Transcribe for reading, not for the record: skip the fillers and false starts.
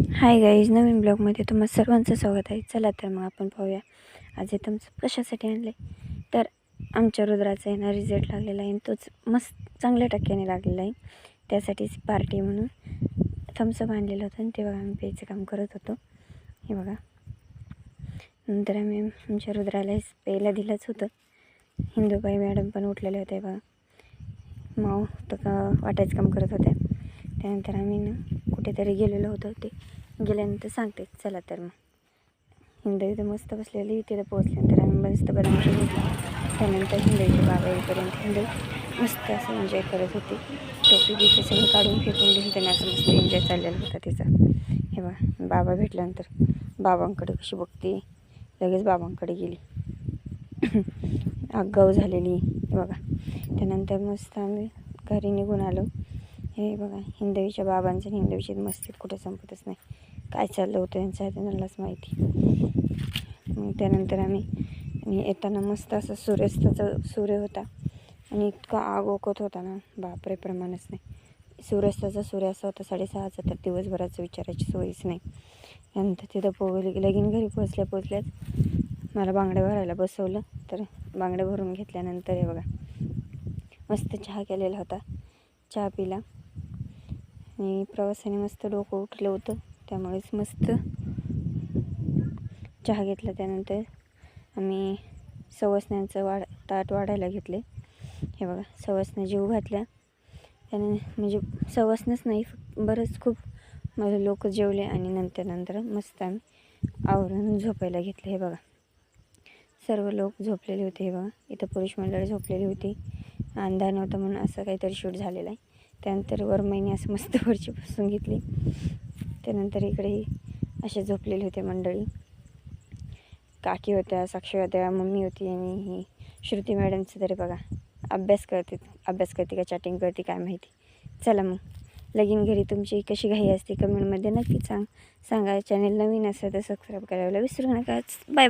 Hi guys, नवीन ब्लॉगमध्ये तुम्हा सर्वांचं स्वागत आहे. चला तर मग आपण पाहूया आज हे तुमचं कशासाठी आणले. तर आमच्या रुद्राचा आहे ना रिझल्ट लागलेला आहे, तोच मस्त चांगल्या टक्क्याने लागलेला आहे. त्यासाठीच पार्टी म्हणून थम्सअप आणलेलं होतं आणि ते बघा आम्ही प्यायचं काम करत होतो. हे बघा, नंतर आम्ही आमच्या रुद्राला प्यायला दिलंच होतं. हिंदूबाई मॅडम पण उठलेले होते बघा, माऊ तर का वाटायचं काम करत होत्या. त्यानंतर आम्ही ना कुठेतरी गेलेलो होतो, ते गेल्यानंतर सांगते. चला तर मग हिंदू इथं मस्त बसलेली, तिथं पोहोचल्यानंतर आम्ही मस्त बदाम घेतली. त्यानंतर हिंदूचे बाबा येईपर्यंत हिंदू मस्त असं एन्जॉय करत होती. टोपी बिपी सगळं काढून फेकून दिली त्याने, असं मस्त एन्जॉय चाललेला होता तिचा. हे बघा, बाबा भेटल्यानंतर बाबांकडे कशी बघते, लगेच बाबांकडे गेली. आगाऊ झालेली. हे बघा, त्यानंतर मस्त आम्ही घरी निघून आलो. हे बघा, हिंदवीच्या बाबांचं आणि हिंदवीची मस्तीत कुठे संपतच नाही. काय चाललं होतं यांचं त्यांनाच माहिती. मग त्यानंतर आम्ही येताना मस्त असं सूर्य होता आणि इतका आग ओकत होता ना, बापरे प्रमाणच नाही. सूर्य असा होता 6:30चा, तर दिवसभराचं विचारायची सोयीच नाही. त्यानंतर तिथं लगीन घरी पोचल्याच मला बांगड्या भरायला बसवलं. तर बांगड्या भरून घेतल्यानंतर हे बघा मस्त चहा केलेला होता. चहा पिला आणि प्रवासाने मस्त डोकं उठलं होतं, त्यामुळेच मस्त चहा घेतला. त्यानंतर आम्ही सवसण्यांचं ताट वाढायला घेतले. हे बघा, सवसण्या जीव घातल्या. त्याने म्हणजे सवसणच नाही, बरंच खूप माझे लोक जेवले आणि नंतर मस्त आम्ही आवरून झोपायला घेतले. हे बघा, सर्व लोक झोपलेले होते. हे बघा, इथं पुरुष मंडळी झोपलेली होती. अंधार नव्हता म्हणून असं काहीतरी शूट झालेलं आहे. त्यानंतर वरमाईने असं मस्त वरची पुसून घेतली. त्यानंतर इकडेही असे झोपलेले होते मंडळी. काकी होत्या, साक्षी होत्या, मम्मी होती आणि ही श्रुती मॅडमचं तरी बघा अभ्यास करते का चॅटिंग करते काय माहिती. चला मग, लगीन घरी तुमची कशी घाई असते कमेंटमध्ये नक्की सांगा. चॅनल नवीन असेल तर सबस्क्राईब करायला विसरू नका. Bye bye.